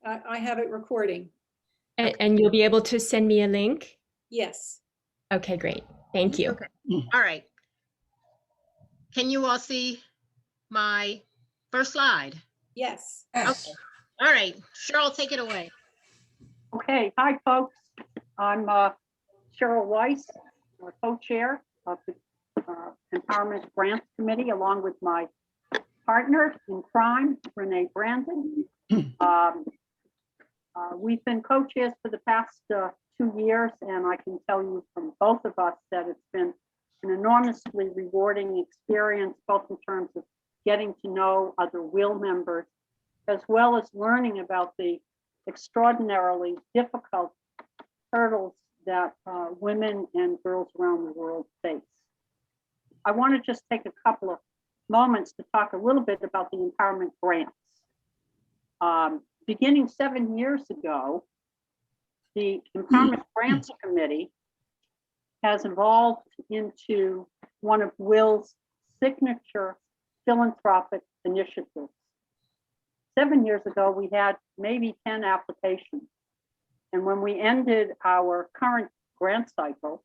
I have it recording. And you'll be able to send me a link? Yes. Okay, great. Thank you. Okay. All right. Can you all see my first slide? Yes. Okay. All right. Cheryl, take it away. Okay, hi folks. I'm Cheryl Weiss, co-chair of the Empowerment Grants Committee, along with my partner in crime, Renee Brandon. We've been co-chairs for the past 2 years, and I can tell you from both of us that it's been an enormously rewarding experience, both in terms of getting to know other WIL members, as well as learning about the extraordinarily difficult hurdles that women and girls around the world face. I want to just take a couple of moments to talk a little bit about the empowerment grants. Beginning 7 years ago, the Empowerment Grants Committee has evolved into one of WIL's signature philanthropic initiatives. 7 years ago, we had maybe 10 applications. And when we ended our current grant cycle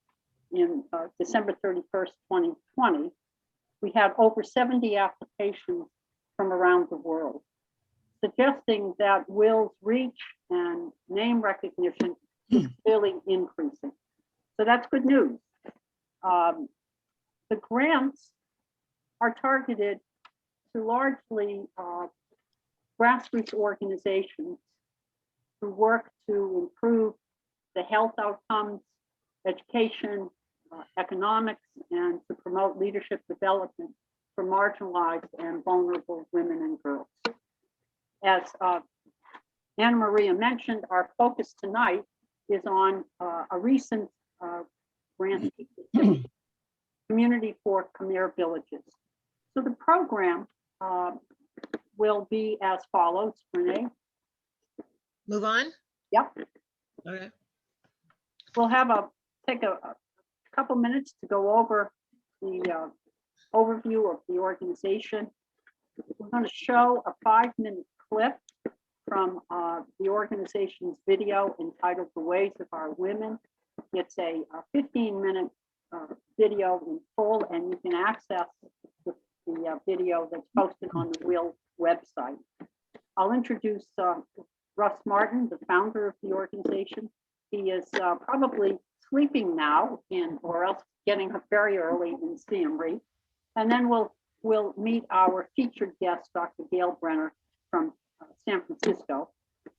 in December 31st, 2020, we had over 70 applications from around the world, suggesting that WIL's reach and name recognition is clearly increasing. So that's good news. The grants are targeted to largely grassroots organizations who work to improve the health outcomes, education, economics, and to promote leadership development for marginalized and vulnerable women and girls. As Anna Maria mentioned, our focus tonight is on a recent grant, Community for Khmer Villages. So the program will be as follows, Renee. Move on. Yep. Okay. We'll take a couple minutes to go over the overview of the organization. We're going to show a 5-minute clip from the organization's video entitled The Ways of Our Women. It's a 15-minute video in full, and you can access the video that's posted on the WIL website. I'll introduce Russ Martin, the founder of the organization. He is probably sleeping now or else getting up very early in Siem Reap. And then we'll meet our featured guest, Dr. Gail Brenner from San Francisco.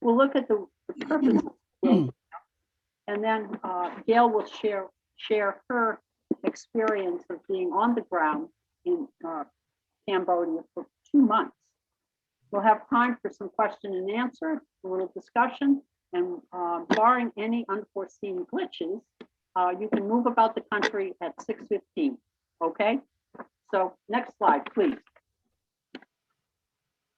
We'll look at the purpose of WIL, and then Gail will share her experience of being on the ground in Cambodia for 2 months. We'll have time for some question and answer, a little discussion, and barring any unforeseen glitches, you can move about the country at 6:15, okay? So next slide, please.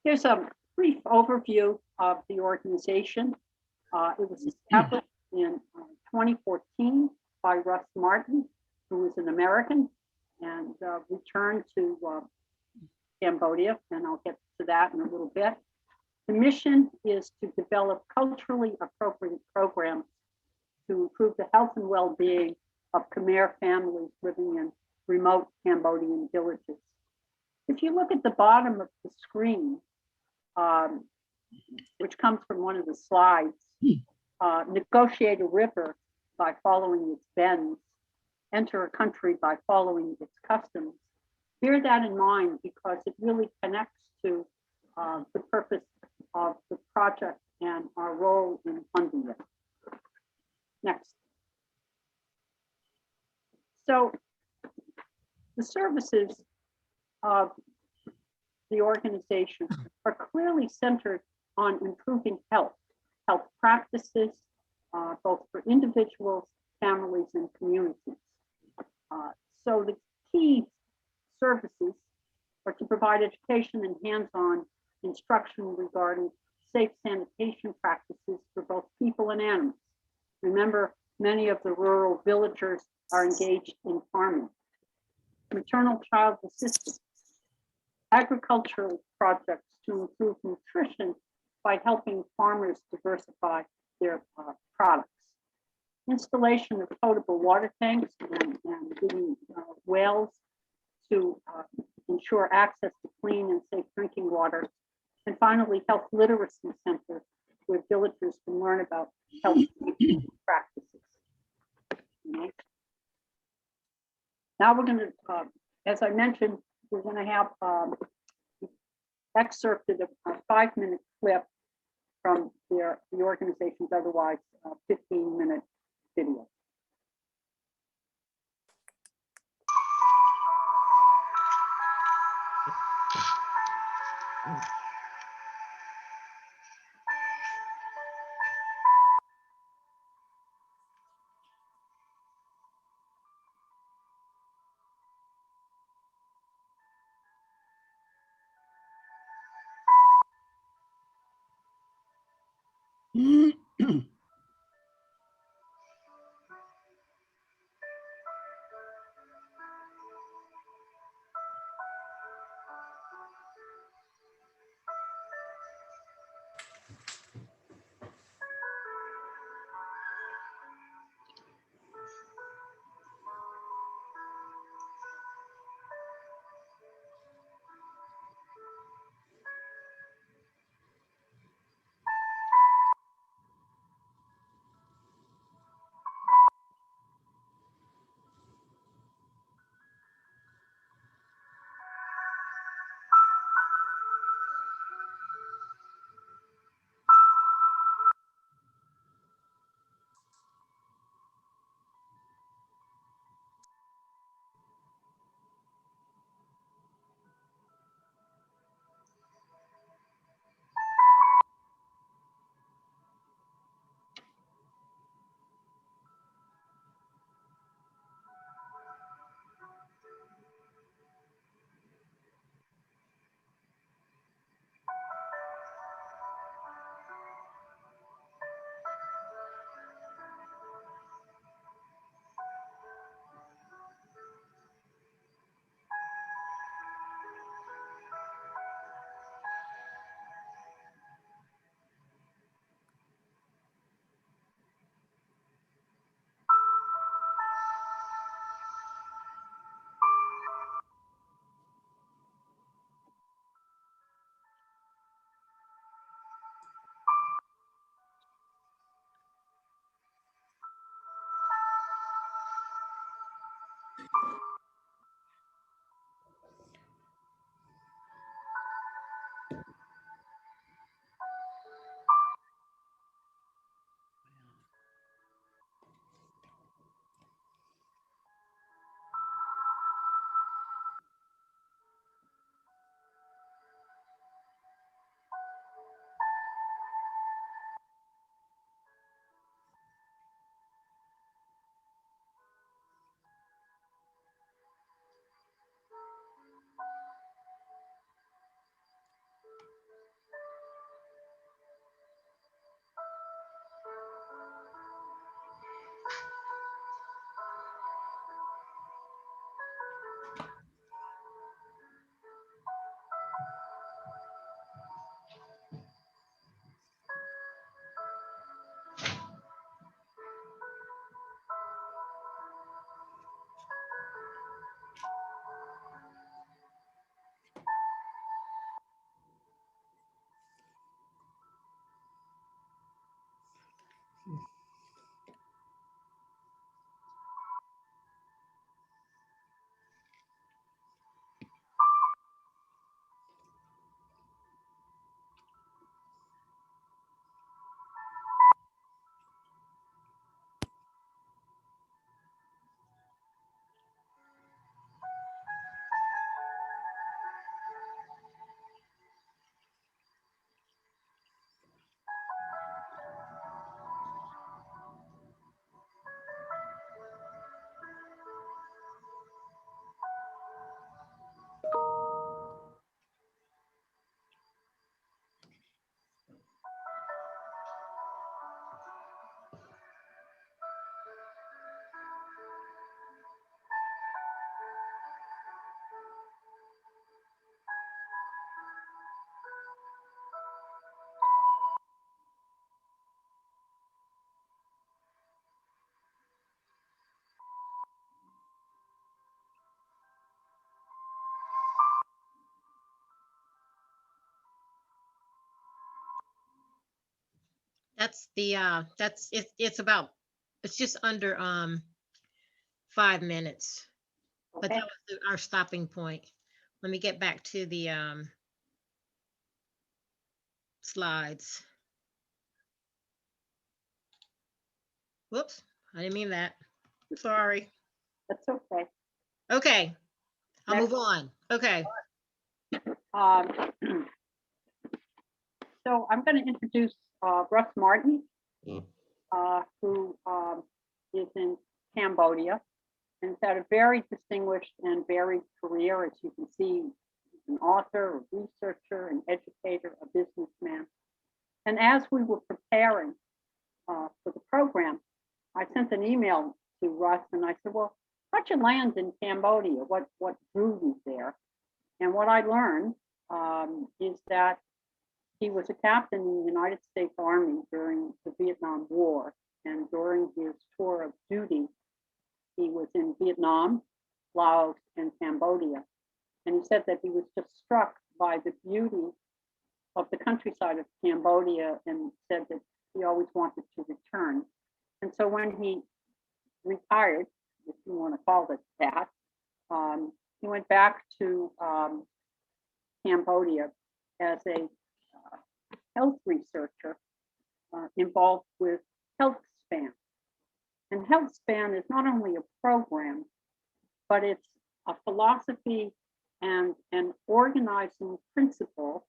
Here's a brief overview of the organization. It was established in 2014 by Russ Martin, who is an American, and returned to Cambodia, and I'll get to that in a little bit. The mission is to develop culturally appropriate programs to improve the health and well-being of Khmer families living in remote Cambodian villages. If you look at the bottom of the screen, which comes from one of the slides, negotiate a river by following its bends, enter a country by following its customs. Bear that in mind because it really connects to the purpose of the project and our role in funding it. Next. So the services of the organization are clearly centered on improving health practices, both for individuals, families, and communities. So the key services are to provide education and hands-on instruction regarding safe sanitation practices for both people and animals. Remember, many of the rural villagers are engaged in farming. Maternal child assistance, agricultural projects to improve nutrition by helping farmers diversify their products. Installation of potable water tanks and giving wells to ensure access to clean and safe drinking water. And finally, health literacy centers where villagers can learn about health practices. Okay. Now we're going to, as I mentioned, we're going to have excerpted a 5-minute clip from the organization's otherwise 15-minute video. That's the, it's just under 5 minutes, but Okay, that was our stopping point. Let me get back to the slides. Whoops, I didn't mean that. Sorry. that's okay. Okay, I'll Next. move on. Okay. Um, So I'm going to introduce Russ Martin, who is in Cambodia and has had a very distinguished and varied career. As you can see, he's an author, a researcher, an educator, a businessman. And as we were preparing for the program, I sent an email to Russ and I said, well, how'd you land in Cambodia? What drew you there? And what I learned is that he was a captain in the United States Army during the Vietnam War. And during his tour of duty, he was in Vietnam, Laos, and Cambodia. And he said that he was just struck by the beauty of the countryside of Cambodia and said that he always wanted to return. And so when he retired, if you want to call it that, he went back to Cambodia as a health researcher involved with Health Span. And Health Span is not only a program, but it's a philosophy and an organizing principle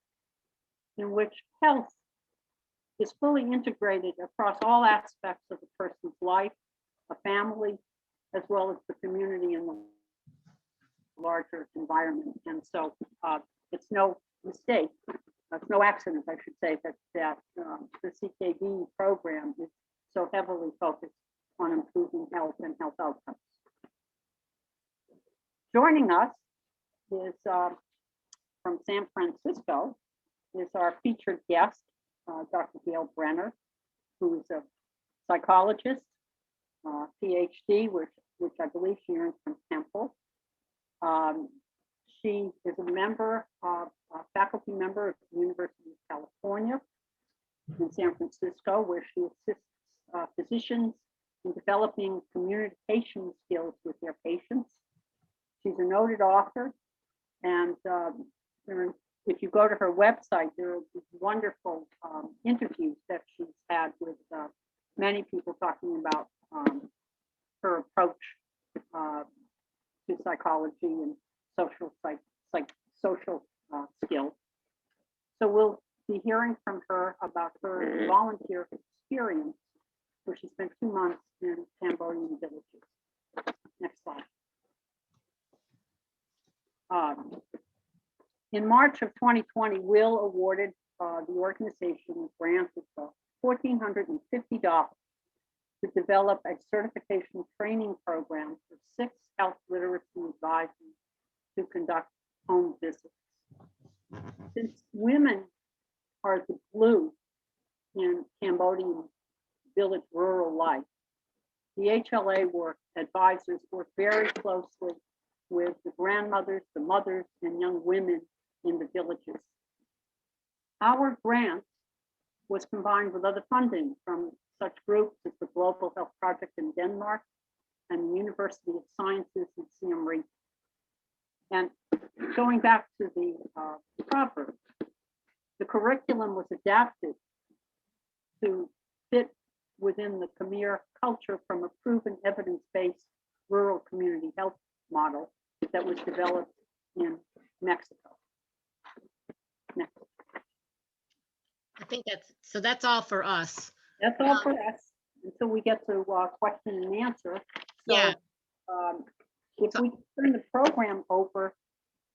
in which health is fully integrated across all aspects of a person's life, a family, as well as the community and the larger environment. And so it's no mistake, it's no accident, I should say, that the CKB program is so heavily focused on improving health and health outcomes. Joining us is from San Francisco is our featured guest, Dr. Gail Brenner, who is a psychologist, PhD, which I believe she earned from Temple. She is a faculty member of the University of California in San Francisco, where she assists physicians in developing communication skills with their patients. She's a noted author, and if you go to her website, there are these wonderful interviews that she's had with many people talking about her approach to psychology and social skills. So we'll be hearing from her about her volunteer experience, where she spent 2 months in Cambodian villages. Next slide. In March of 2020, WIL awarded the organization a grant of $1,450 to develop a certification training program for 6 health literacy advisors to conduct home visits. Since women are the glue in Cambodian village rural life, the HLA advisors work very closely with the grandmothers, the mothers, and young women in the villages. Our grant was combined with other funding from such groups as the Global Health Project in Denmark and the University of Sciences in Siem Reap. And going back to the proverb, the curriculum was adapted to fit within the Khmer culture from a proven evidence-based rural community health model that was developed in Mexico. Next. I think that's all for us. That's all for us until we get to question and answer. So, Yeah. If we turn the program over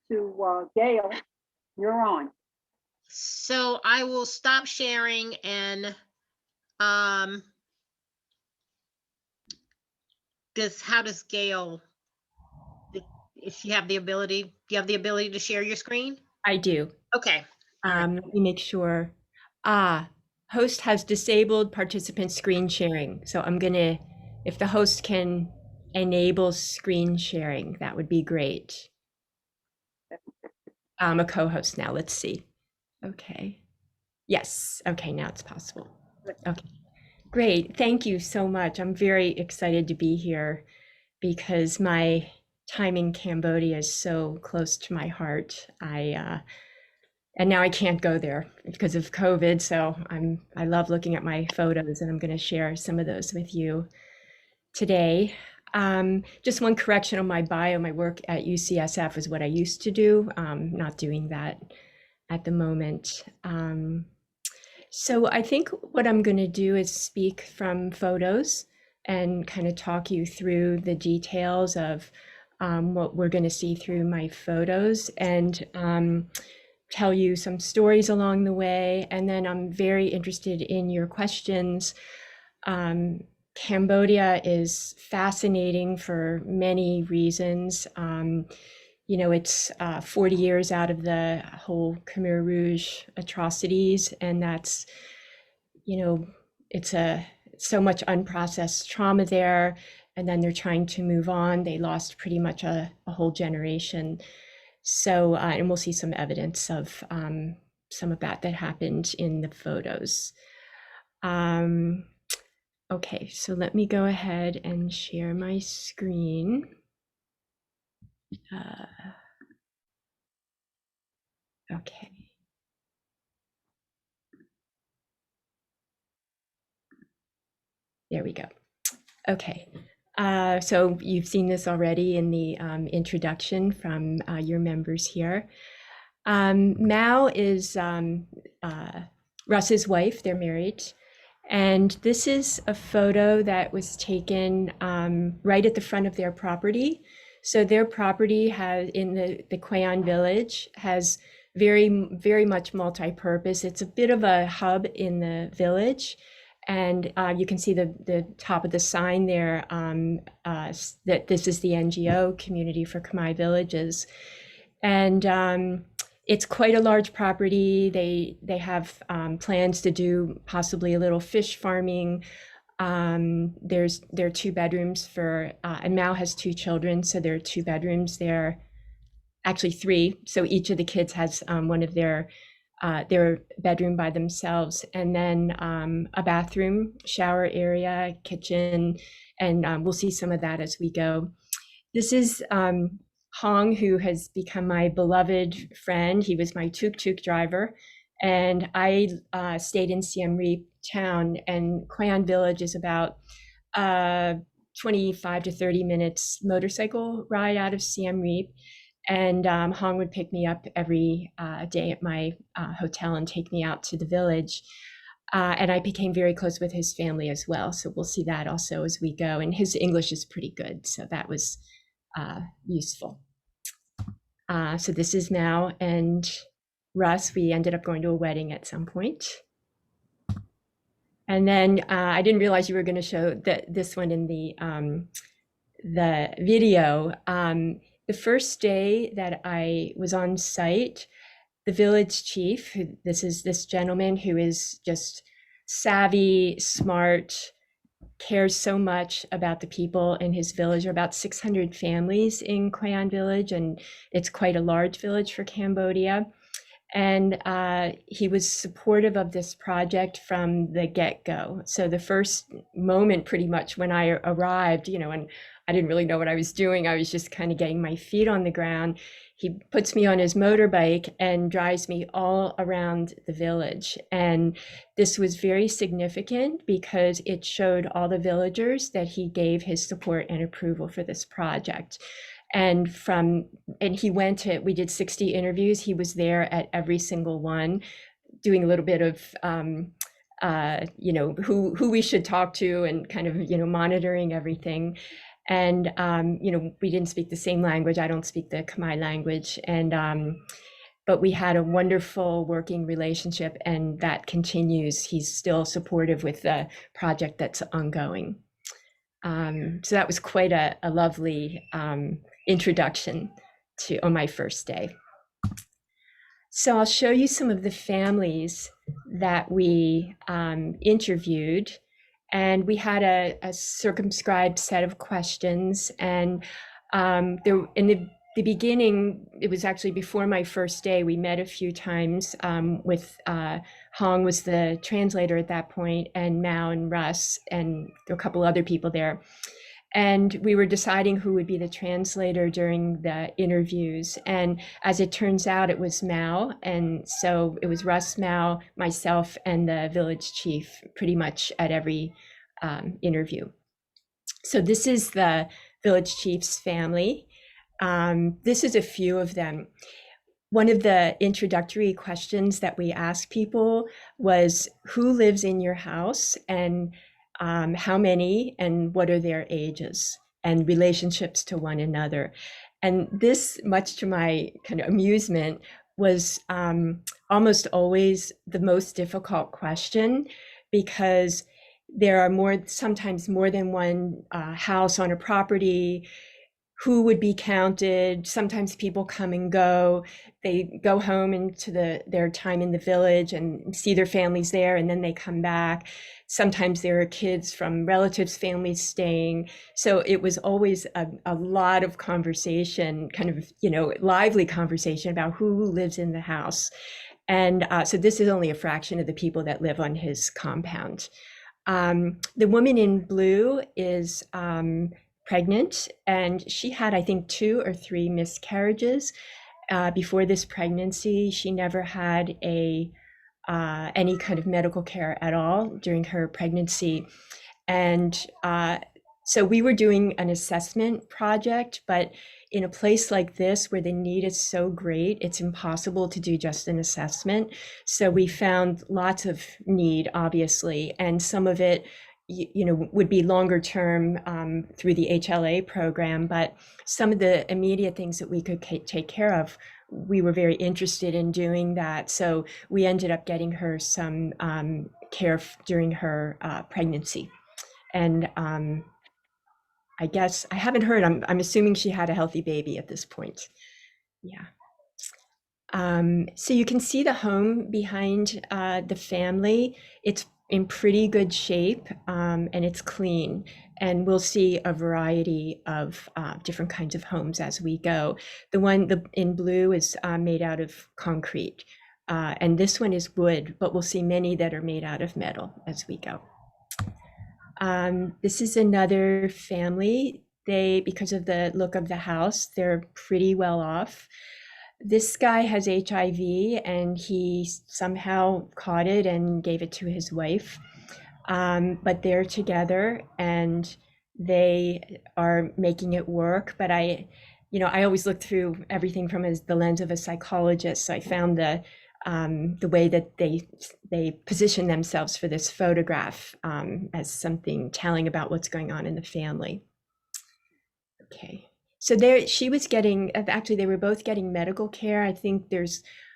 to Gail, you're on. So I will stop sharing and how does Gail, if you have the ability, do you have the ability to share your screen? I do. Okay. Let me make sure. Host has disabled participant screen sharing. So I'm gonna, if the host can enable screen sharing, that would be great. I'm a co-host now, let's see. Okay. Yes, okay, now it's possible. Okay, great. Thank you so much. I'm very excited to be here because my time in Cambodia is so close to my heart. And now I can't go there because of COVID. So I love looking at my photos, and I'm going to share some of those with you today. Just one correction on my bio. My work at UCSF is what I used to do. Not doing that at the moment. So I think what I'm going to do is speak from photos and kind of talk you through the details of what we're going to see through my photos, and tell you some stories along the way. And then I'm very interested in your questions. Cambodia is fascinating for many reasons. It's 40 years out of the whole Khmer Rouge atrocities, and that's, it's so much unprocessed trauma there. And then they're trying to move on. They lost pretty much a whole generation. So, and we'll see some evidence of some of that happened in the photos. Okay, so let me go ahead and share my screen. Okay. There we go. Okay. So you've seen this already in the introduction from your members here. Mao is Russ's wife. They're married. And this is a photo that was taken right at the front of their property. So their property has, in the Khmer Village, has very, very much multi-purpose. It's a bit of a hub in the village. And you can see the top of the sign there that this is the NGO, Community for Khmer Villages. And it's quite a large property. They have plans to do possibly a little fish farming. There are 2 bedrooms for, and Mao has 2 children, so there are 2 bedrooms there, actually 3. So each of the kids has one of their bedroom by themselves, and then a bathroom, shower area, kitchen, and we'll see some of that as we go. This is Hong, who has become my beloved friend. He was my tuk-tuk driver, and I stayed in Siem Reap town, and Khmer Village is about 25 to 30 minutes motorcycle ride out of Siem Reap. And Hong would pick me up every day at my hotel and take me out to the village. And I became very close with his family as well. So we'll see that also as we go. And his English is pretty good, so that was useful. So this is Mao and Russ. We ended up going to a wedding at some point. And then I didn't realize you were going to show this one in the video. The first day that I was on site, the village chief, this is this gentleman who is just savvy, smart, cares so much about the people in his village. There are about 600 families in Khmer Village, and it's quite a large village for Cambodia. And he was supportive of this project from the get-go. So the first moment, pretty much when I arrived, and I didn't really know what I was doing. I was just kind of getting my feet on the ground. He puts me on his motorbike and drives me all around the village. And this was very significant because it showed all the villagers that he gave his support and approval for this project. And he went to, we did 60 interviews. He was there at every single one, doing a little bit of, who we should talk to, and kind of, monitoring everything. And, we didn't speak the same language. I don't speak the Khmer language. And, but we had a wonderful working relationship, and that continues. He's still supportive with the project that's ongoing. So that was quite a lovely introduction on my first day. So I'll show you some of the families that we interviewed. And we had a circumscribed set of questions, and there in the the beginning, it was actually before my first day. We met a few times with Hong was the translator at that point, and Mao and Russ, and there were a couple other people there. And we were deciding who would be the translator during the interviews. And as it turns out, it was Mao. And so it was Russ, Mao, myself, and the village chief pretty much at every interview. So this is the village chief's family. This is a few of them. One of the introductory questions that we asked people was, who lives in your house, and how many, and what are their ages and relationships to one another? And this, much to my kind of amusement, was almost always the most difficult question, because there are sometimes more than one house on a property. Who would be counted? Sometimes people come and go. They go home into their time in the village and see their families there, and then they come back. Sometimes there are kids from relatives' families staying. So it was always a lot of conversation, kind of, lively conversation about who lives in the house. And so this is only a fraction of the people that live on his compound. The woman in blue is pregnant, and she had, I think, 2 or 3 miscarriages before this pregnancy. She never had any kind of medical care at all during her pregnancy. And so we were doing an assessment project, but in a place like this where the need is so great, it's impossible to do just an assessment. So we found lots of need, obviously, and some of it would be longer term through the HLA program, but some of the immediate things that we could take care of, we were very interested in doing that. So we ended up getting her some care during her pregnancy. And I guess I haven't heard, I'm assuming she had a healthy baby at this point. Yeah. So you can see the home behind the family. It's in pretty good shape, and it's clean. And we'll see a variety of different kinds of homes as we go. The one in blue is made out of concrete, and this one is wood, but we'll see many that are made out of metal as we go. This is another family. Because of the look of the house, they're pretty well off. This guy has HIV, and he somehow caught it and gave it to his wife. But they're together and they are making it work. But I always look through everything from the lens of a psychologist. So I found the way that they position themselves for this photograph as something telling about what's going on in the family. Okay. So she was getting, actually, they were both getting medical care. I think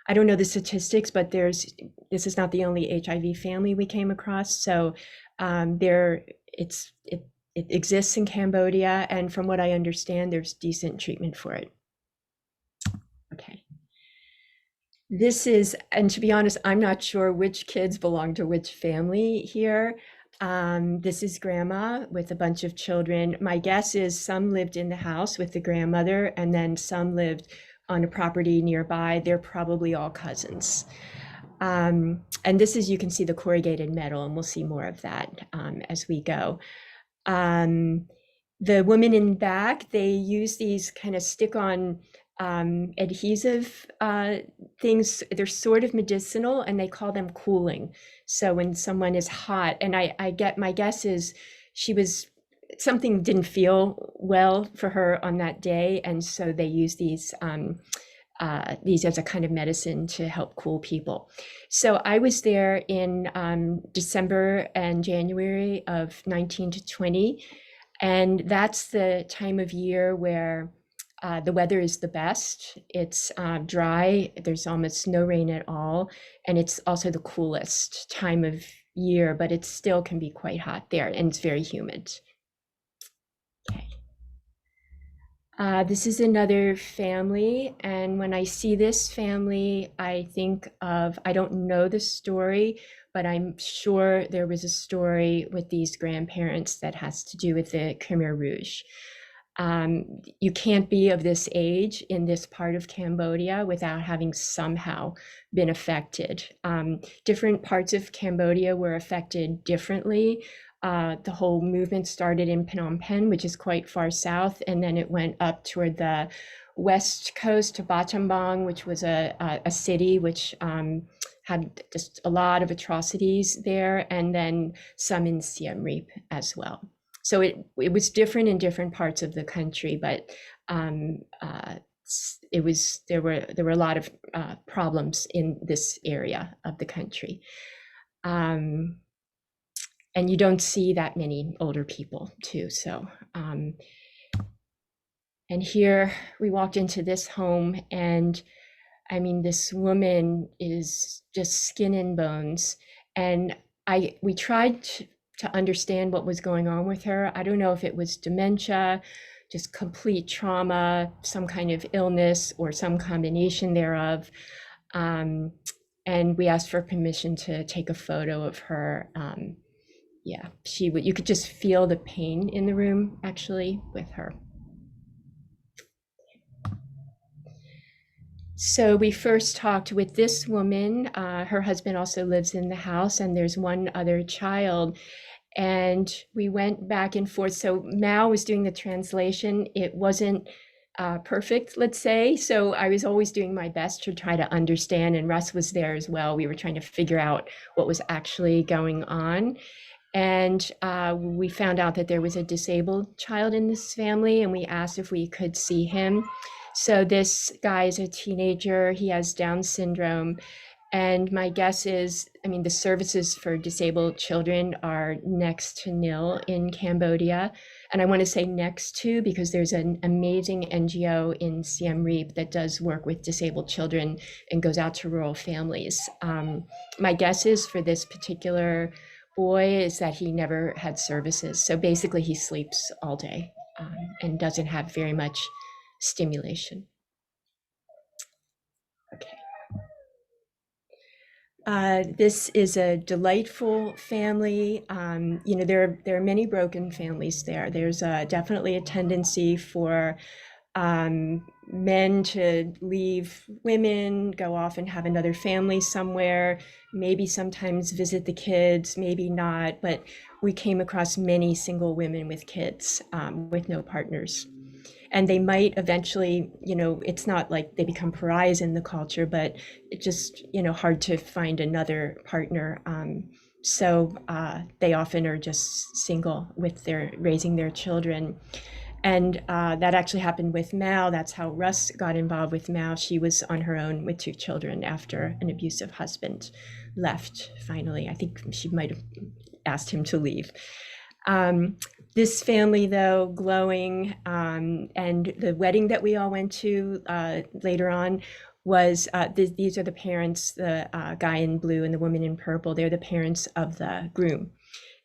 I don't know the statistics, but this is not the only HIV family we came across. So it exists in Cambodia. And from what I understand, there's decent treatment for it. Okay. And to be honest, I'm not sure which kids belong to which family here. This is grandma with a bunch of children. My guess is some lived in the house with the grandmother, and then some lived on a property nearby. They're probably all cousins. And this is, you can see the corrugated metal, and we'll see more of that as we go. The women in back, they use these kind of stick-on adhesive things. They're sort of medicinal, and they call them cooling. So when someone is hot, and my guess is something didn't feel well for her on that day, and so they use these as a kind of medicine to help cool people. So I was there in December and January of 19 to 20, and that's the time of year where the weather is the best. It's dry, there's almost no rain at all, and it's also the coolest time of year, but it still can be quite hot there, and it's very humid. Okay. This is another family, and when I see this family, I think of, I don't know the story, but I'm sure there was a story with these grandparents that has to do with the Khmer Rouge. You can't be of this age in this part of Cambodia without having somehow been affected. Different parts of Cambodia were affected differently. The whole movement started in Phnom Penh, which is quite far south, and then it went up toward the west coast to Battambang, which was a city which had just a lot of atrocities there, and then some in Siem Reap as well. So it was different in different parts of the country, but there were a lot of problems in this area of the country. And you don't see that many older people too. So, and here we walked into this home, and I mean, this woman is just skin and bones. And we tried to understand what was going on with her. I don't know if it was dementia, just complete trauma, some kind of illness, or some combination thereof. And we asked for permission to take a photo of her. Yeah, you could just feel the pain in the room actually with her. So we first talked with this woman. Her husband also lives in the house, and there's one other child. And we went back and forth. So Mao was doing the translation. It wasn't perfect, let's say. So I was always doing my best to try to understand, and Russ was there as well. We were trying to figure out what was actually going on. And we found out that there was a disabled child in this family, and we asked if we could see him. So this guy is a teenager. He has Down syndrome. And my guess is, I mean, the services for disabled children are next to nil in Cambodia. And I want to say next to because there's an amazing NGO in Siem Reap that does work with disabled children and goes out to rural families. My guess is for this particular boy is that he never had services. So basically he sleeps all day and doesn't have very much stimulation. Okay. This is a delightful family. You know, there are many broken families there. There's definitely a tendency for men to leave women, go off and have another family somewhere, maybe sometimes visit the kids, maybe not, but we came across many single women with kids with no partners. And they might eventually, you know, it's not like they become pariahs in the culture, but it's just, you know, hard to find another partner. So they often are just single with raising their children. And that actually happened with Mao. That's how Russ got involved with Mao. She was on her own with 2 children after an abusive husband left, finally. I think she might have asked him to leave. This family, though, glowing, and the wedding that we all went to later on was, these are the parents, the guy in blue and the woman in purple. They're the parents of the groom,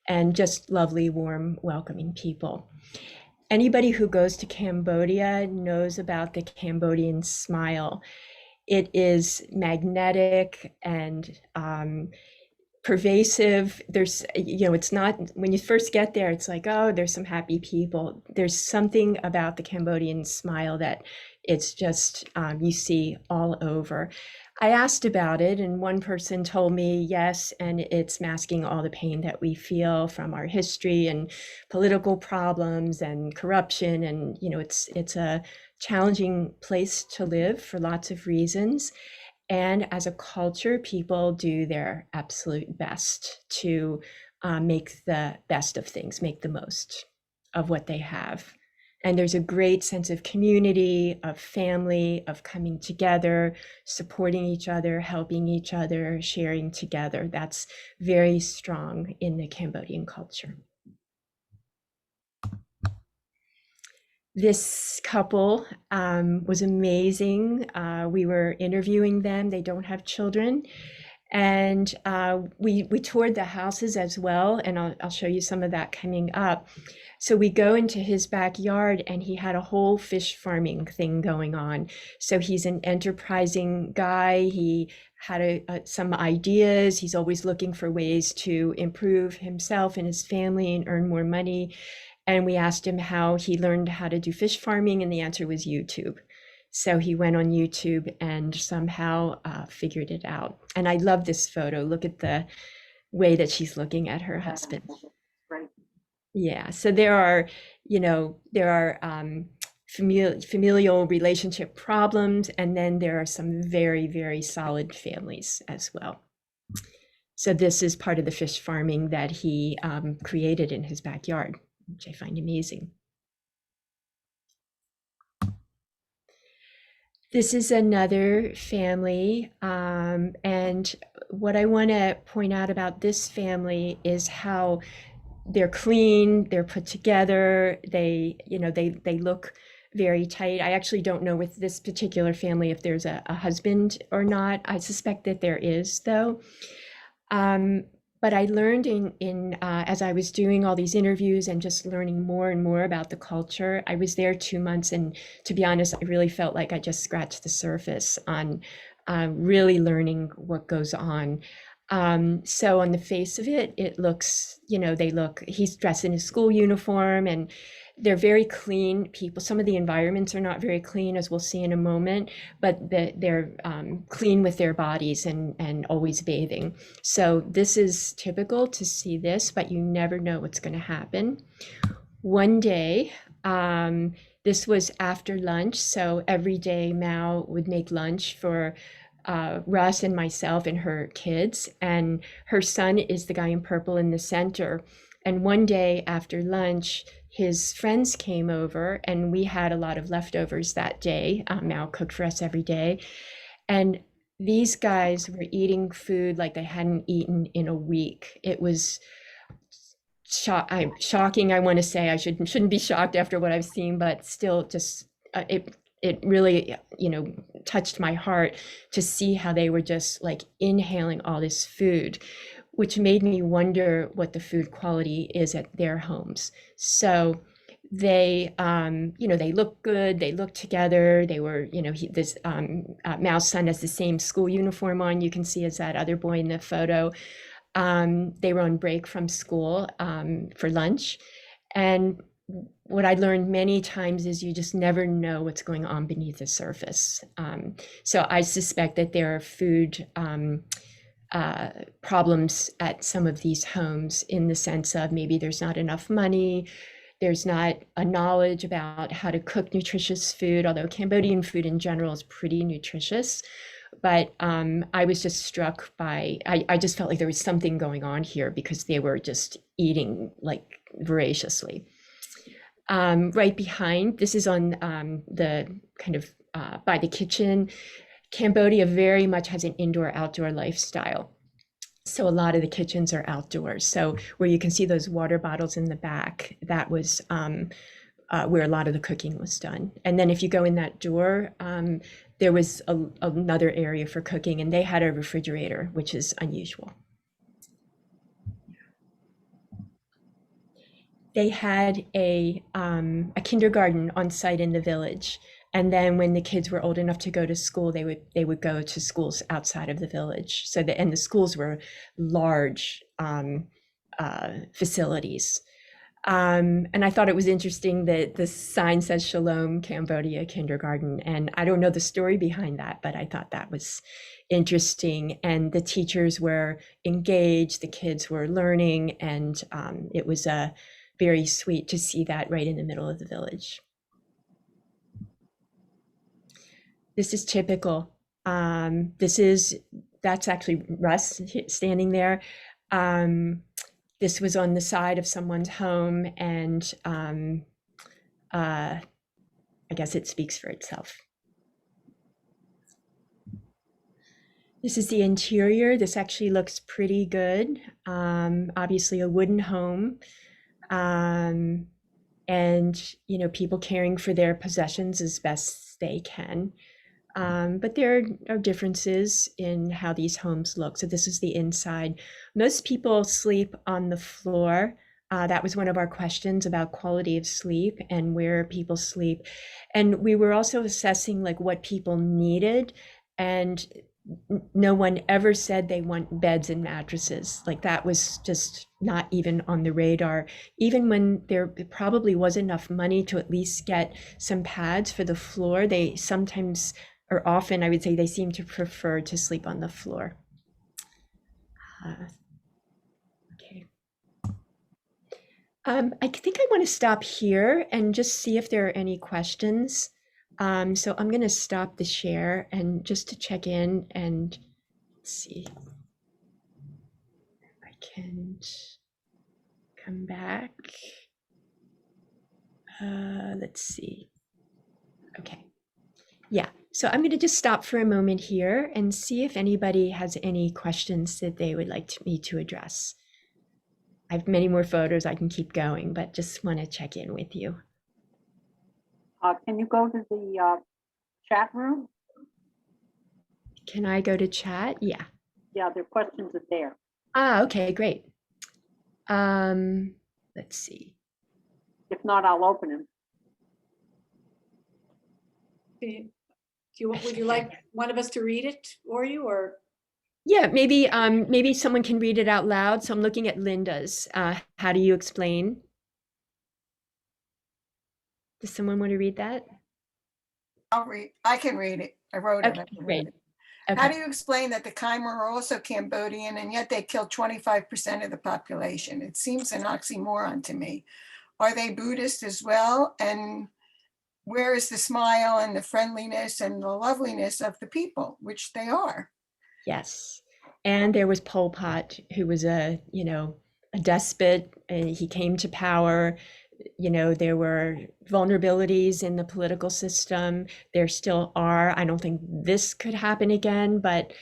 and just lovely, warm, welcoming people. Anybody who goes to Cambodia knows about the Cambodian smile. It is magnetic and pervasive. There's, you know, it's not, when you first get there, it's like, oh, there's some happy people. There's something about the Cambodian smile that it's just, you see all over. I asked about it, and one person told me yes, and it's masking all the pain that we feel from our history and political problems and corruption. And, you know, it's a challenging place to live for lots of reasons. And as a culture, people do their absolute best to make the best of things, make the most of what they have. And there's a great sense of community, of family, of coming together, supporting each other, helping each other, sharing together. That's very strong in the Cambodian culture. This couple was amazing. We were interviewing them. They don't have children. And we toured the houses as well. And I'll show you some of that coming up. So we go into his backyard, and he had a whole fish farming thing going on. So he's an enterprising guy. He had some ideas. He's always looking for ways to improve himself and his family and earn more money. And we asked him how he learned how to do fish farming, and the answer was YouTube. So he went on YouTube and somehow figured it out. And I love this photo. Look at the way that she's looking at her husband. Right. Yeah. So there are, familial relationship problems, and then there are some very, very solid families as well. So this is part of the fish farming that he created in his backyard, which I find amazing. This is another family, and what I want to point out about this family is how they're clean, they're put together, they look very tight. I actually don't know with this particular family if there's a husband or not. I suspect that there is, though. But I learned as I was doing all these interviews and just learning more and more about the culture. I was there 2 months, and to be honest, I really felt like I just scratched the surface on really learning what goes on. So on the face of it, it looks, he's dressed in his school uniform, and they're very clean people. Some of the environments are not very clean, as we'll see in a moment, but they're clean with their bodies and always bathing. So this is typical to see this, but you never know what's going to happen. One day, this was after lunch. So every day Mao would make lunch for Russ and myself and her kids, and her son is the guy in purple in the center. And one day after lunch, his friends came over, and we had a lot of leftovers that day. Mao cooked for us every day, and these guys were eating food like they hadn't eaten in a week. It was shocking. I want to say I shouldn't be shocked after what I've seen, but still, just it really touched my heart to see how they were just like inhaling all this food, which made me wonder what the food quality is at their homes. So they they look good, they look together, they were Mao's son has the same school uniform on, you can see as that other boy in the photo. They were on break from school for lunch, and what I learned many times is you just never know what's going on beneath the surface. So I suspect that there are food problems at some of these homes, in the sense of maybe there's not enough money, there's not a knowledge about how to cook nutritious food, although Cambodian food in general is pretty nutritious. But I was just struck by, I just felt like there was something going on here, because they were just eating like voraciously. Right behind, this is on the kind of by the kitchen. Cambodia very much has an indoor-outdoor lifestyle. So a lot of the kitchens are outdoors. So where you can see those water bottles in the back, that was where a lot of the cooking was done. And then if you go in that door, there was another area for cooking, and they had a refrigerator, which is unusual. They had a kindergarten on site in the village. And then when the kids were old enough to go to school, they would go to schools outside of the village. So the schools were large facilities. And I thought it was interesting that the sign says Shalom Cambodia Kindergarten. And I don't know the story behind that, but I thought that was interesting. And the teachers were engaged, the kids were learning, and it was very sweet to see that right in the middle of the village. This is typical. That's actually Russ standing there. This was on the side of someone's home, and I guess it speaks for itself. This is the interior. This actually looks pretty good. Obviously a wooden home. And people caring for their possessions as best they can. But there are differences in how these homes look. So this is the inside. Most people sleep on the floor. That was one of our questions about quality of sleep and where people sleep. And we were also assessing like what people needed. And no one ever said they want beds and mattresses. Like that was just not even on the radar. Even when there probably was enough money to at least get some pads for the floor, they sometimes, or often I would say, they seem to prefer to sleep on the floor. Okay. I think I want to stop here and just see if there are any questions. So I'm going to stop the share and just to check in and see if I can come back. Let's see. Okay. Yeah. So I'm going to just stop for a moment here and see if anybody has any questions that they would like me to address. I have many more photos I can keep going, but just want to check in with you. Can you go to the chat room? Can I go to chat? Yeah. Yeah, the questions are there. Okay, great. Let's see. If not, I'll open them. Would you like one of us to read it for you, or? Yeah, maybe someone can read it out loud. So I'm looking at Linda's. How do you explain? Does someone want to read that? I can read it. I wrote it. Okay, I can great. read it. Okay. How do you explain that the Khmer are also Cambodian and yet they kill 25% of the population? It seems an oxymoron to me. Are they Buddhist as well? And where is the smile and the friendliness and the loveliness of the people, which they are? Yes. And there was Pol Pot, who was a despot, and he came to power. There were vulnerabilities in the political system. There still are. I don't think this could happen again, but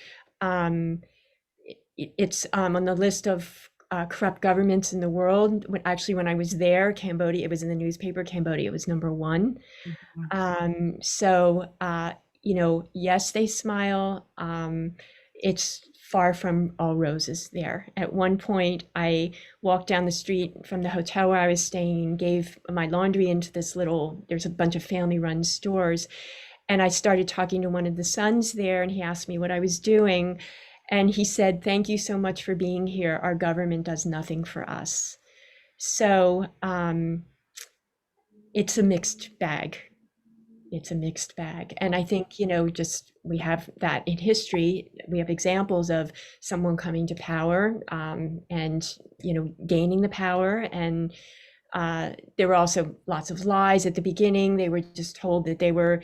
it's on the list of corrupt governments in the world. When I was there, Cambodia, it was in the newspaper, Cambodia was number one. So, yes, they smile. It's far from all roses there. At one point, I walked down the street from the hotel where I was staying, gave my laundry into there's a bunch of family-run stores. And I started talking to one of the sons there, and he asked me what I was doing. And he said, "Thank you so much for being here. Our government does nothing for us." So it's a mixed bag. It's a mixed bag. And I think, we have that in history. We have examples of someone coming to power and, gaining the power. And there were also lots of lies at the beginning. They were just told that they were,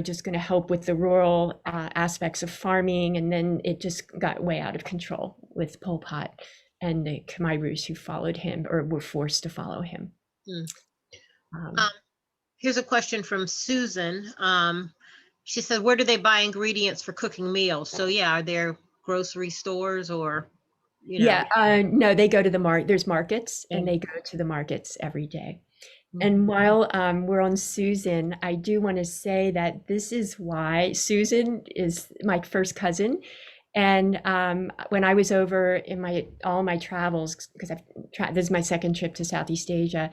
just going to help with the rural aspects of farming. And then it just got way out of control with Pol Pot and the Khmer who followed him or were forced to follow him. Here's a question from Susan. She said, where do they buy ingredients for cooking meals? So yeah, are there grocery stores or, Yeah, no, they go to there's markets and they go to the markets every day. And while we're on Susan, I do want to say that this is why Susan is my first cousin. And when I was over in all my travels, because this is my second trip to Southeast Asia,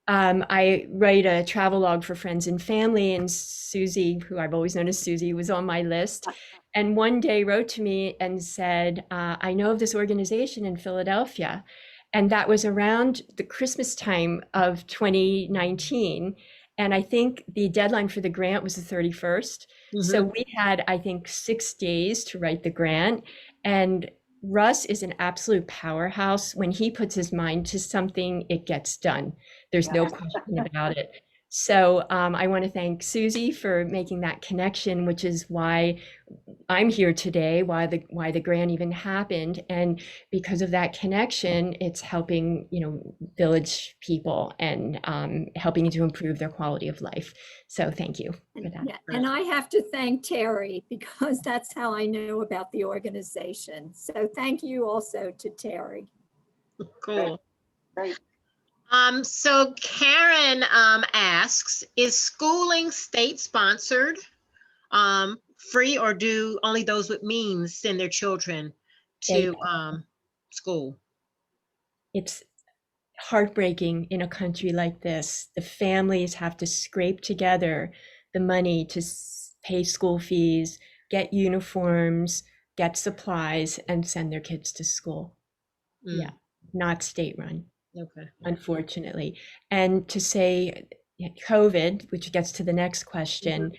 I write a travel log for friends and family, and Susie, who I've always known as Susie, was on my list. And one day wrote to me and said, I know of this organization in Philadelphia. And that was around the Christmas time of 2019. And I think the deadline for the grant was the 31st. So we had, I think, 6 days to write the grant. And Russ is an absolute powerhouse. When he puts his mind to something, it gets done. There's no question about it. So I want to thank Susie for making that connection, which is why I'm here today, why the grant even happened. And because of that connection, it's helping, village people and helping to improve their quality of life. So thank you for that. Yeah, and I have to thank Terry because that's how I know about the organization. So thank you also to Terry. Cool. Great. So Karen asks, is schooling state sponsored, free, or do only those with means send their children to school? It's heartbreaking in a country like this. The families have to scrape together the money to pay school fees get uniforms, get supplies, and send their kids to school. Yeah, not state run, Okay. unfortunately. And to say COVID, which gets to the next question,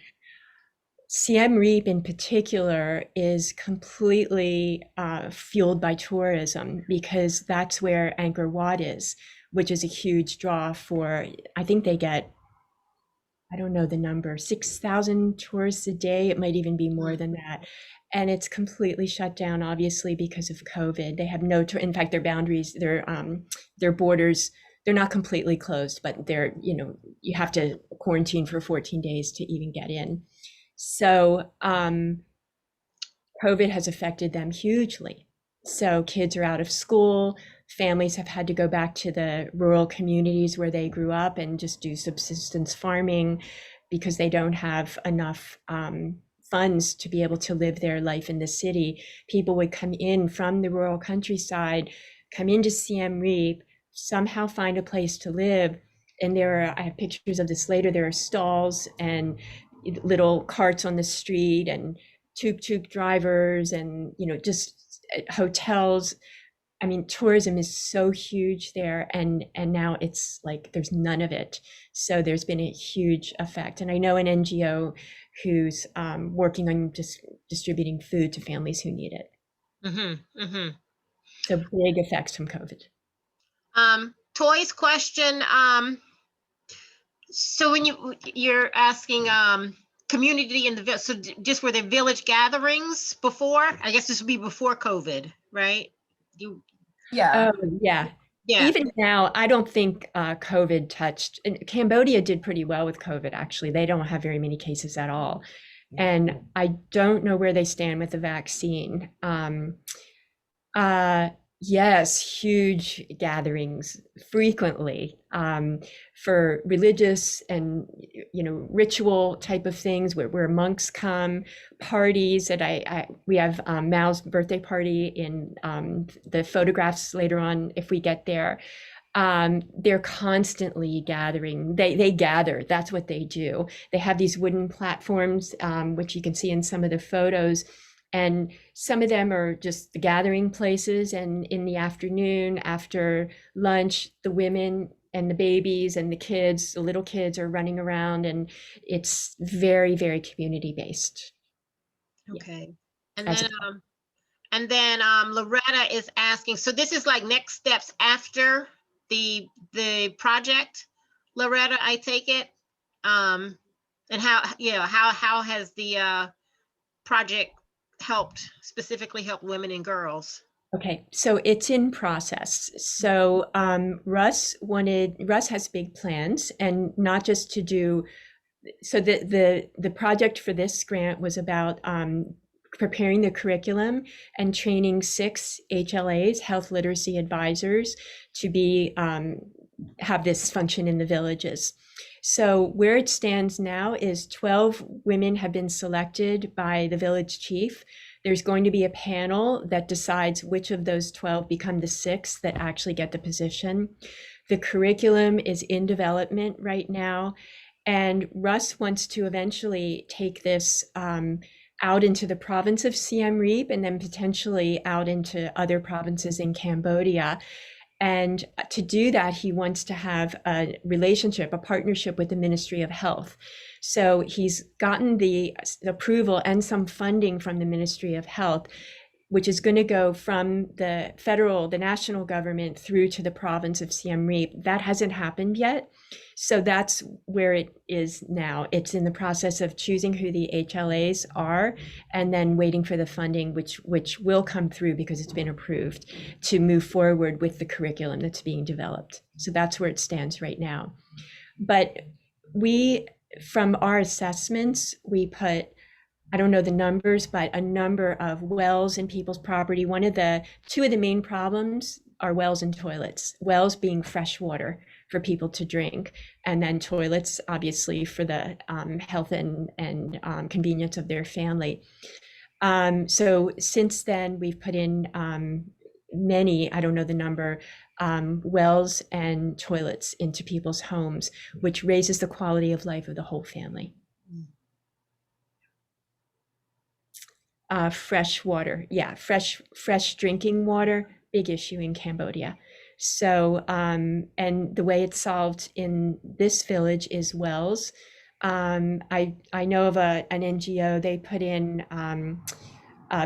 Siem Reap in particular is completely fueled by tourism, because that's where Angkor Wat is, which is a huge draw for, I think they get, I don't know the number, 6,000 tourists a day. It might even be more than that. And it's completely shut down, obviously, because of COVID. They have no, in fact, their boundaries, their borders, they're not completely closed, but they're, you have to quarantine for 14 days to even get in. So COVID has affected them hugely. So kids are out of school, families have had to go back to the rural communities where they grew up and just do subsistence farming because they don't have enough funds to be able to live their life in the city. People would come in from the rural countryside, come into Siem Reap, somehow find a place to live. And I have pictures of this later, there are stalls and little carts on the street and tuk-tuk drivers and, just hotels. I mean, tourism is so huge there, and now it's like there's none of it. So there's been a huge effect. And I know an NGO who's working on just distributing food to families who need it. So big effects from COVID. Toy's question. So when you're asking community in the village, so just were there village gatherings before? I guess this would be before COVID, right? Yeah. Oh, yeah. Yeah. Even now, I don't think COVID touched. And Cambodia did pretty well with COVID, actually. They don't have very many cases at all. And I don't know where they stand with the vaccine. Yes, huge gatherings frequently for religious and ritual type of things where monks come, parties that we have Mao's birthday party in the photographs later on if we get there. They're constantly gathering. They gather. That's what they do. They have these wooden platforms, which you can see in some of the photos. And some of them are just the gathering places. And in the afternoon, after lunch, the women and the babies and the kids, the little kids are running around, and it's very, very community based. Okay. Yeah. And then Loretta is asking, so this is like next steps after the project, Loretta, I take it. And how has the project specifically helped women and girls? Okay, so it's in process. So Russ has big plans, and not just to do, so the project for this grant was about preparing the curriculum and training 6 HLAs, health literacy advisors, to be have this function in the villages. So where it stands now is 12 women have been selected by the village chief. There's going to be a panel that decides which of those 12 become the 6 that actually get the position. The curriculum is in development right now, and Russ wants to eventually take this out into the province of Siem Reap and then potentially out into other provinces in Cambodia. And to do that, he wants to have a relationship, a partnership with the Ministry of Health. So he's gotten the approval and some funding from the Ministry of Health, which is going to go from the national government through to the province of Siem Reap. That hasn't happened yet. So that's where it is now. It's in the process of choosing who the HLAs are and then waiting for the funding, which will come through because it's been approved, to move forward with the curriculum that's being developed. So that's where it stands right now. But from our assessments, we put, I don't know the numbers, but a number of wells in people's property. Two of the main problems are wells and toilets. Wells being fresh water for people to drink, and then toilets, obviously, for the health and convenience of their family. So since then, we've put in many, I don't know the number, wells and toilets into people's homes, which raises the quality of life of the whole family. fresh water. Yeah, fresh drinking water, big issue in Cambodia. So, and the way it's solved in this village is WIL'S. I know of an NGO. They put in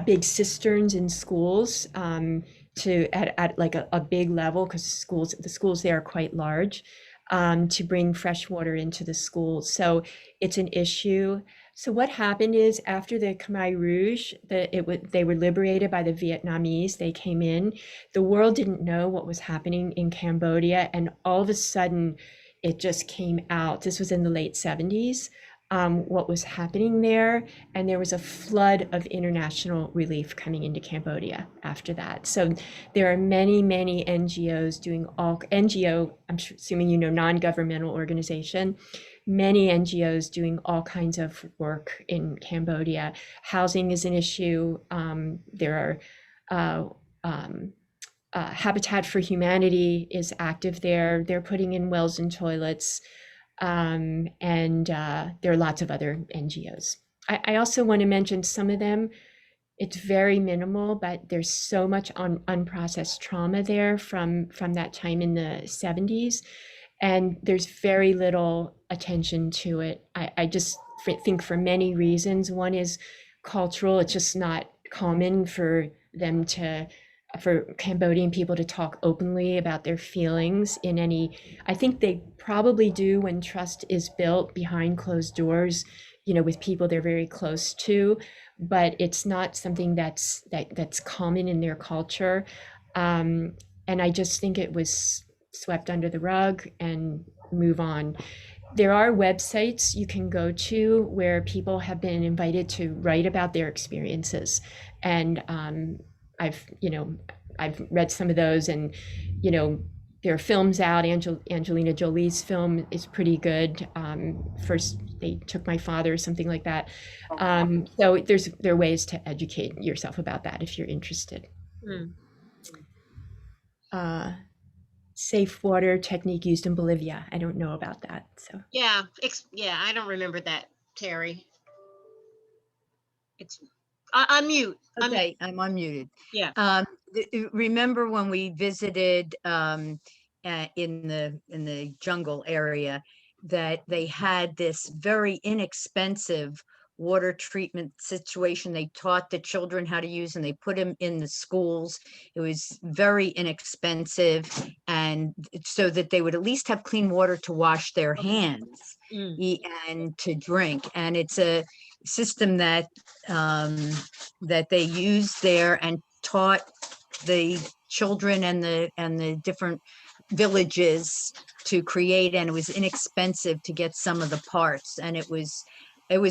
big cisterns in schools to at like a big level, because the schools there are quite large, to bring fresh water into the schools. So it's an issue. So what happened is, after the Khmer Rouge, they were liberated by the Vietnamese. They came in. The world didn't know what was happening in Cambodia, and all of a sudden, it just came out. This was in the late 70s. What was happening there, and there was a flood of international relief coming into Cambodia after that. So there are many NGOs doing NGO, I'm assuming you know, non-governmental organization, many NGOs doing all kinds of work in Cambodia. Housing is an issue. There are Habitat for Humanity is active there. They're putting in wells and toilets. And there are lots of other NGOs. I also want to mention some of them. It's very minimal, but there's so much unprocessed trauma there from that time in the 70s. And there's very little attention to it. I just think for many reasons. One is cultural. It's just not common for Cambodian people to talk openly about their feelings in any. I think they probably do when trust is built behind closed doors, with people they're very close to, but it's not something that's common in their culture. And I just think it was swept under the rug and move on. There are websites you can go to where people have been invited to write about their experiences, and I've read some of those, and there are films out. Angelina Jolie's film is pretty good. First They Took My Father, something like that. So there are ways to educate yourself about that if you're interested. Safe water technique used in Bolivia. I don't know about that. So Yeah, I don't remember that, Terry. It's unmute. Okay, I'm unmuted. Yeah. Remember when we visited in the jungle area, that they had this very inexpensive water treatment situation they taught the children how to use, and they put them in the schools. It was very inexpensive, and so that they would at least have clean water to wash their hands and to drink. And it's a system that that they used there and taught the children and the different villages to create, and it was inexpensive to get some of the parts, and it was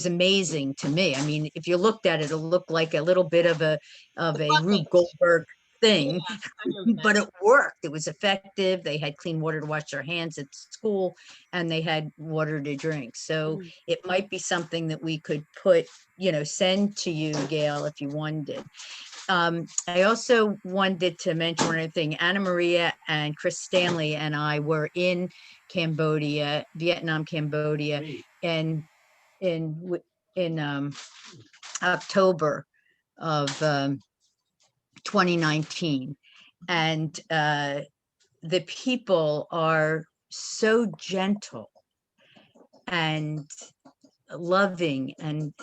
amazing to me. I mean, if you looked at it, it looked like a little bit of a Rube Goldberg thing, but it worked. It was effective. They had clean water to wash their hands at school, and they had water to drink. So it might be something that we could send to you, Gail, if you wanted. I also wanted to mention one other thing. Anna Maria and Chris Stanley and I were in Cambodia, Vietnam, Cambodia, and in October of 2019, and the people are so gentle and loving and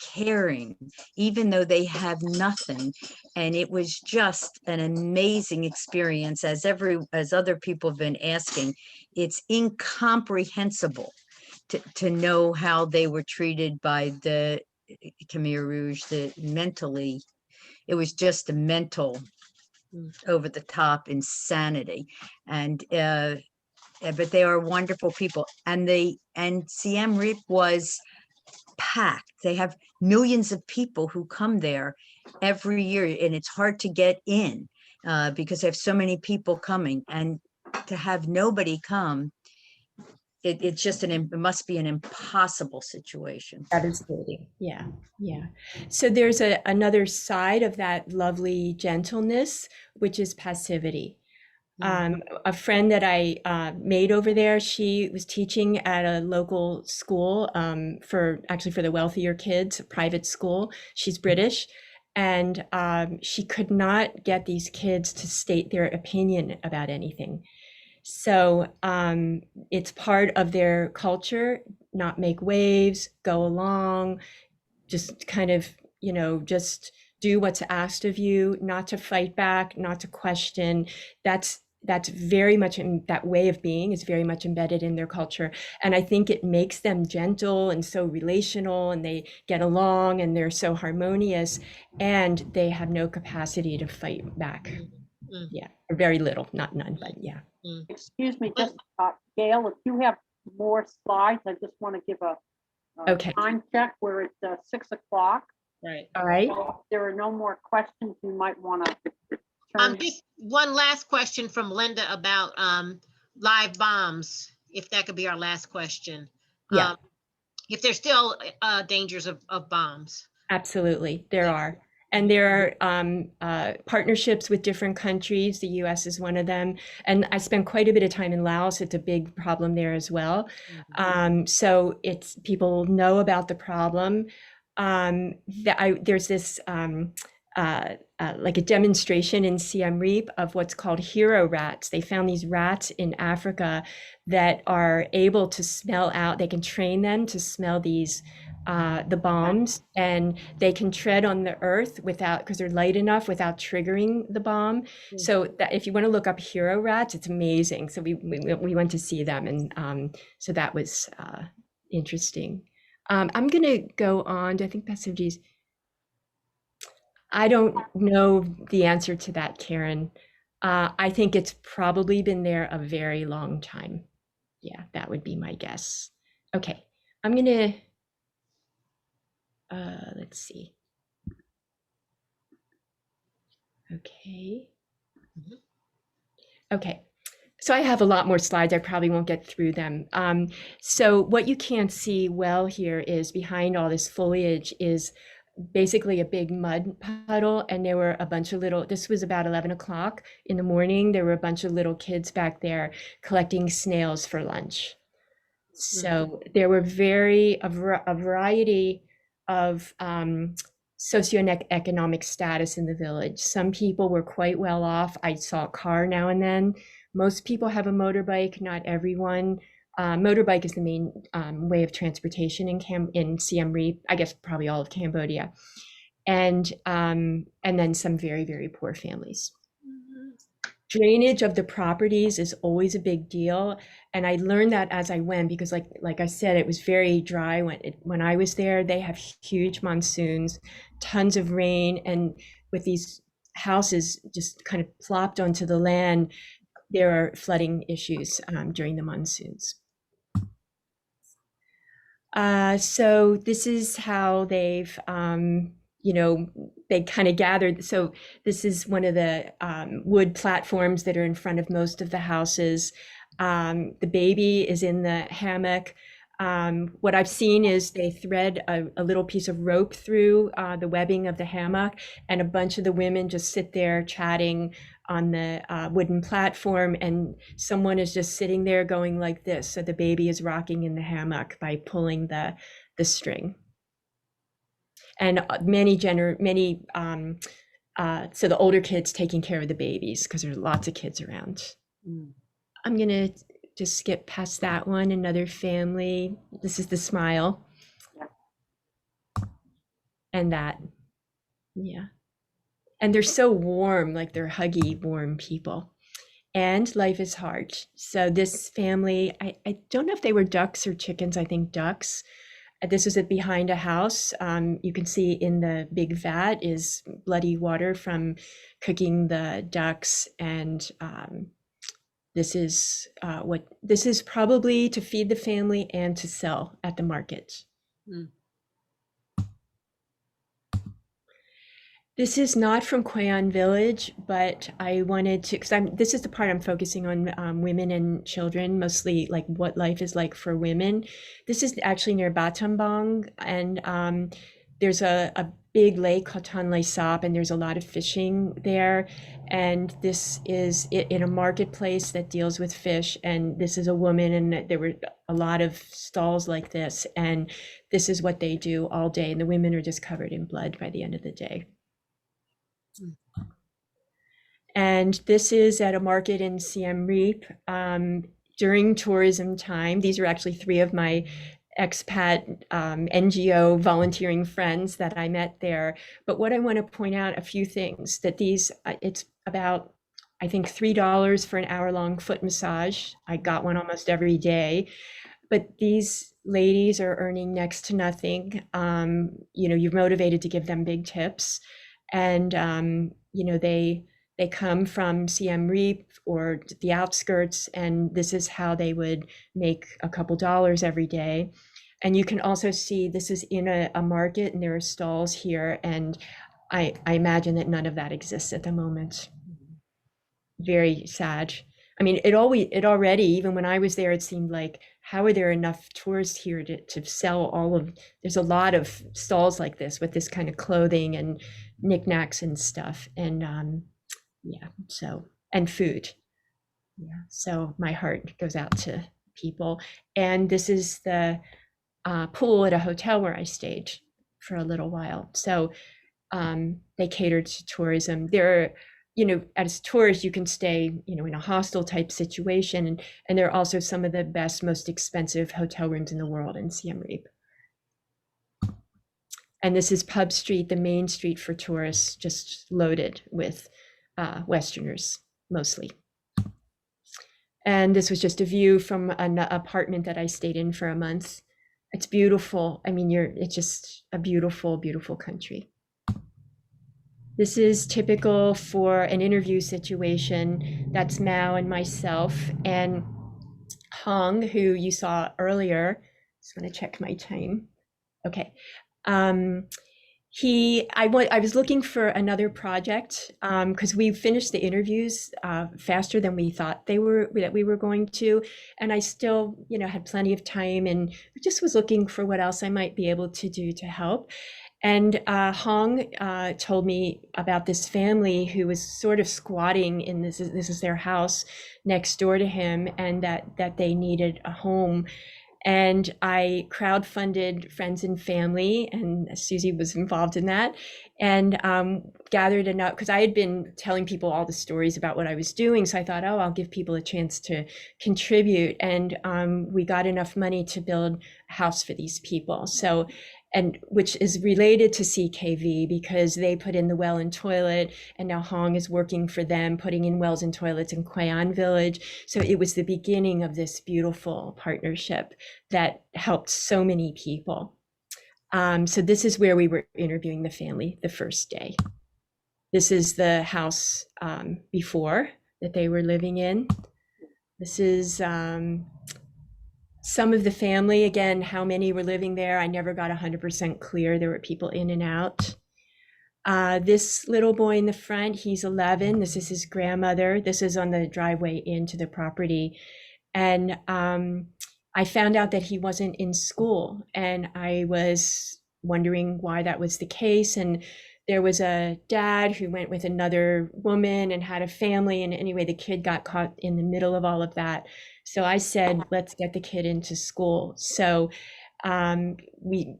caring, even though they have nothing. And it was just an amazing experience. As other people have been asking, it's incomprehensible to know how they were treated by the Khmer Rouge. It was just a mental over the top insanity. And but they are wonderful people, and Siem Reap was packed. They have millions of people who come there every year, and it's hard to get in because they have so many people coming, and to have nobody come, it's just it must be an impossible situation. that is really, yeah. So there's another side of that lovely gentleness, which is passivity. A friend that I made over there, she was teaching at a local school for the wealthier kids, a private school. She's British. And she could not get these kids to state their opinion about anything. So it's part of their culture, not make waves, go along, just kind of, just do what's asked of you, not to fight back, not to question. That's very much that way of being is very much embedded in their culture. And I think it makes them gentle and so relational, and they get along and they're so harmonious, and they have no capacity to fight back. Mm. Yeah, or very little, not none, but yeah. Excuse me, just Gail, if you have more slides, I just want to give a Okay. time check where it's 6 o'clock. Right. All right. So if there are no more questions, you might want to turn. Just one last question from Linda about live bombs, if that could be our last question. Yeah. If there's still dangers of bombs. Absolutely, there are. And there are partnerships with different countries. The US is one of them. And I spent quite a bit of time in Laos. It's a big problem there as well. So people know about the problem. There's this like a demonstration in Siem Reap of what's called hero rats. They found these rats in Africa that are able to smell out. They can train them to smell these the bombs, and they can tread on the earth without, because they're light enough, without triggering the bomb. So that if you want to look up hero rats, it's amazing. So we went to see them, and so that was interesting. I'm gonna go on to, I think that's Sivji's. I don't know the answer to that, Karen. I think it's probably been there a very long time. Yeah, that would be my guess. Okay, I'm gonna, let's see. Okay. Okay, so I have a lot more slides. I probably won't get through them. So what you can't see well here is behind all this foliage is basically a big mud puddle, and there were a bunch of little, this was about 11 o'clock in the morning, there were a bunch of little kids back there collecting snails for lunch. So there were a variety of socioeconomic status in the village. Some people were quite well off. I saw a car now and then. Most people have a motorbike, not everyone. Motorbike is the main way of transportation in Siem Reap, I guess probably all of Cambodia, and then some very, very poor families. Drainage of the properties is always a big deal, and I learned that as I went, because like I said, it was very dry when I was there. They have huge monsoons, tons of rain, and with these houses just kind of plopped onto the land, there are flooding issues during the monsoons. So this is how they've, they kind of gathered. So this is one of the wood platforms that are in front of most of the houses. The baby is in the hammock. What I've seen is they thread a little piece of rope through the webbing of the hammock, and a bunch of the women just sit there chatting on the wooden platform, and someone is just sitting there going like this. So the baby is rocking in the hammock by pulling the string. And so the older kids taking care of the babies, because there's lots of kids around. I'm gonna just skip past that one. Another family. This is the smile. And that, yeah. And they're so warm, like they're huggy, warm people. And life is hard. So this family, I don't know if they were ducks or chickens, I think ducks. This was behind a house. You can see in the big vat is bloody water from cooking the ducks. And this is probably to feed the family and to sell at the market. This is not from Khmer Village, but I wanted to, because this is the part I'm focusing on, women and children, mostly like what life is like for women. This is actually near Battambang, and there's a big lake called Tonle Sap, and there's a lot of fishing there. And this is in a marketplace that deals with fish, and this is a woman, and there were a lot of stalls like this, and this is what they do all day, and the women are just covered in blood by the end of the day. And this is at a market in Siem Reap during tourism time. These are actually 3 of my expat NGO volunteering friends that I met there. But what I want to point out a few things that these, it's about, I think, $3 for an hour-long foot massage. I got one almost every day. But these ladies are earning next to nothing. You're motivated to give them big tips. And, they come from Siem Reap or the outskirts, and this is how they would make a couple dollars every day. And you can also see this is in a market, and there are stalls here. And I imagine that none of that exists at the moment. Very sad. I mean, it already, even when I was there, it seemed like, how are there enough tourists here to sell all of, there's a lot of stalls like this with this kind of clothing and knickknacks and stuff. And and food. Yeah, so my heart goes out to people. And this is the pool at a hotel where I stayed for a little while. So they cater to tourism. There are, as a tourist, you can stay, in a hostel type situation. And there are also some of the best, most expensive hotel rooms in the world in Siem Reap. And this is Pub Street, the main street for tourists, just loaded with Westerners, mostly. And this was just a view from an apartment that I stayed in for a month. It's beautiful. I mean, it's just a beautiful, beautiful country. This is typical for an interview situation. That's Mao and myself and Hong, who you saw earlier. Just want to check my time. Okay. I was looking for another project because we finished the interviews faster than we thought that we were going to, and I still had plenty of time, and just was looking for what else I might be able to do to help. And Hong told me about this family who was sort of squatting in this is their house next door to him, and that they needed a home. And I crowdfunded friends and family, and Susie was involved in that, and gathered enough, because I had been telling people all the stories about what I was doing. So I thought, I'll give people a chance to contribute. And we got enough money to build a house for these people. So, and which is related to CKV because they put in the well and toilet, and now Hong is working for them, putting in wells and toilets in Khmer Village. So it was the beginning of this beautiful partnership that helped so many people. So this is where we were interviewing the family the first day. This is the house before that they were living in. This is some of the family, again, how many were living there. I never got 100% clear. There were people in and out. This little boy in the front, he's 11. This is his grandmother. This is on the driveway into the property. And I found out that he wasn't in school, and I was wondering why that was the case. And there was a dad who went with another woman and had a family. And anyway, the kid got caught in the middle of all of that. So I said, let's get the kid into school. So we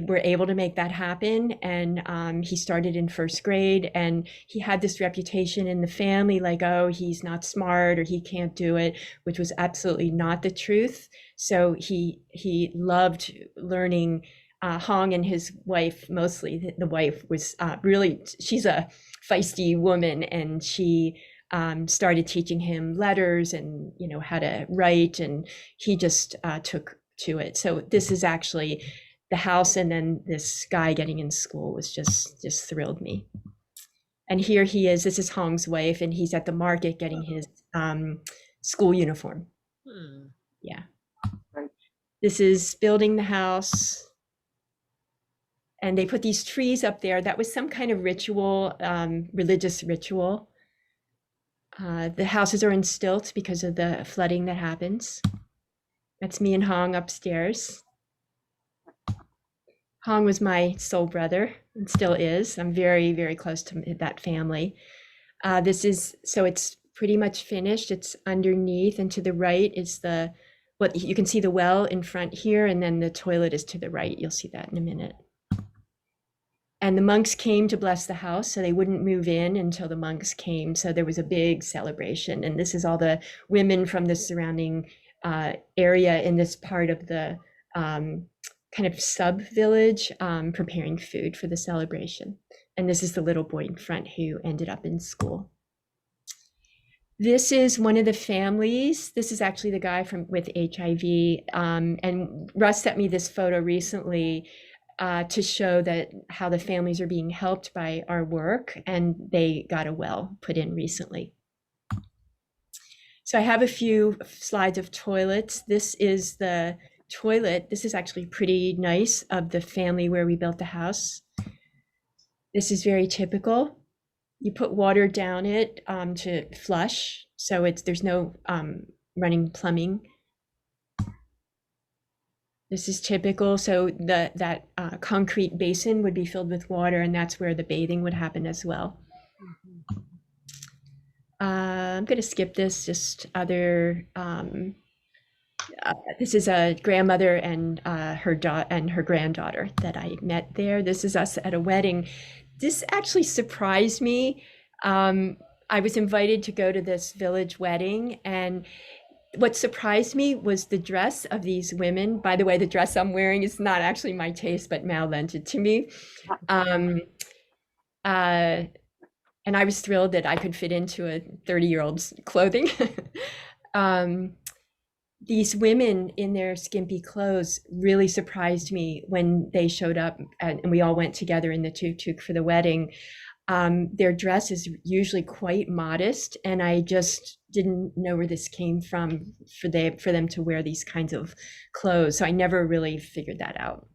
were able to make that happen. And he started in first grade, and he had this reputation in the family, like, oh, he's not smart or he can't do it, which was absolutely not the truth. So he loved learning. Hong and his wife, mostly the wife, was really, she's a feisty woman, and she started teaching him letters and how to write, and he just took to it. So this is actually the house, and then this guy getting in school was just thrilled me. And here he is. This is Hong's wife, and he's at the market getting his school uniform. Yeah. This is building the house. And they put these trees up there. That was some kind of ritual, religious ritual. The houses are in stilts because of the flooding that happens. That's me and Hong upstairs. Hong was my soul brother and still is. I'm very, very close to that family. So it's pretty much finished. It's underneath, and to the right is you can see the well in front here, and then the toilet is to the right. You'll see that in a minute. And the monks came to bless the house, so they wouldn't move in until the monks came. So there was a big celebration. And this is all the women from the surrounding area in this part of the kind of sub village preparing food for the celebration. And this is the little boy in front who ended up in school. This is one of the families. This is actually the guy with HIV. And Russ sent me this photo recently to show that how the families are being helped by our work, and they got a well put in recently. So I have a few slides of toilets. This is the toilet. This is actually pretty nice of the family where we built the house. This is very typical. You put water down it to flush, so there's no running plumbing. This is typical. So that concrete basin would be filled with water, and that's where the bathing would happen as well. I'm going to skip this. Just other. This is a grandmother and her granddaughter that I met there. This is us at a wedding. This actually surprised me. I was invited to go to this village wedding, and what surprised me was the dress of these women. By the way, the dress I'm wearing is not actually my taste, but Mal lent it to me. And I was thrilled that I could fit into a 30-year-old's clothing. These women in their skimpy clothes really surprised me when they showed up, and we all went together in the tuk-tuk for the wedding. Their dress is usually quite modest, and I just didn't know where this came from for them to wear these kinds of clothes. So I never really figured that out.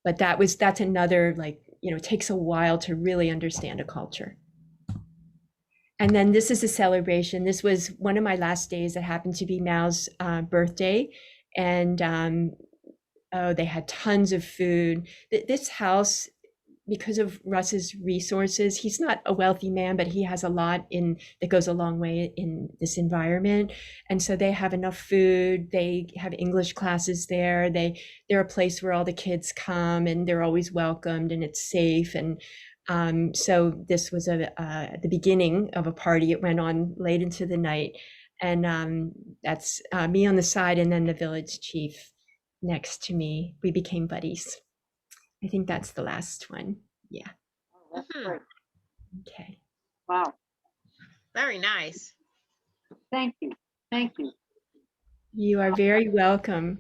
But that's another, like, it takes a while to really understand a culture. And then this is a celebration. This was one of my last days that happened to be Mao's birthday. And they had tons of food. This house, because of Russ's resources, he's not a wealthy man, but he has a lot that goes a long way in this environment. And so they have enough food. They have English classes there. They're a place where all the kids come, and they're always welcomed, and it's safe. And so this was the beginning of a party. It went on late into the night, and that's me on the side, and then the village chief next to me. We became buddies. I think that's the last one. Yeah. Oh, that's great. Okay. Wow. Very nice. Thank you. Thank you. You are very welcome.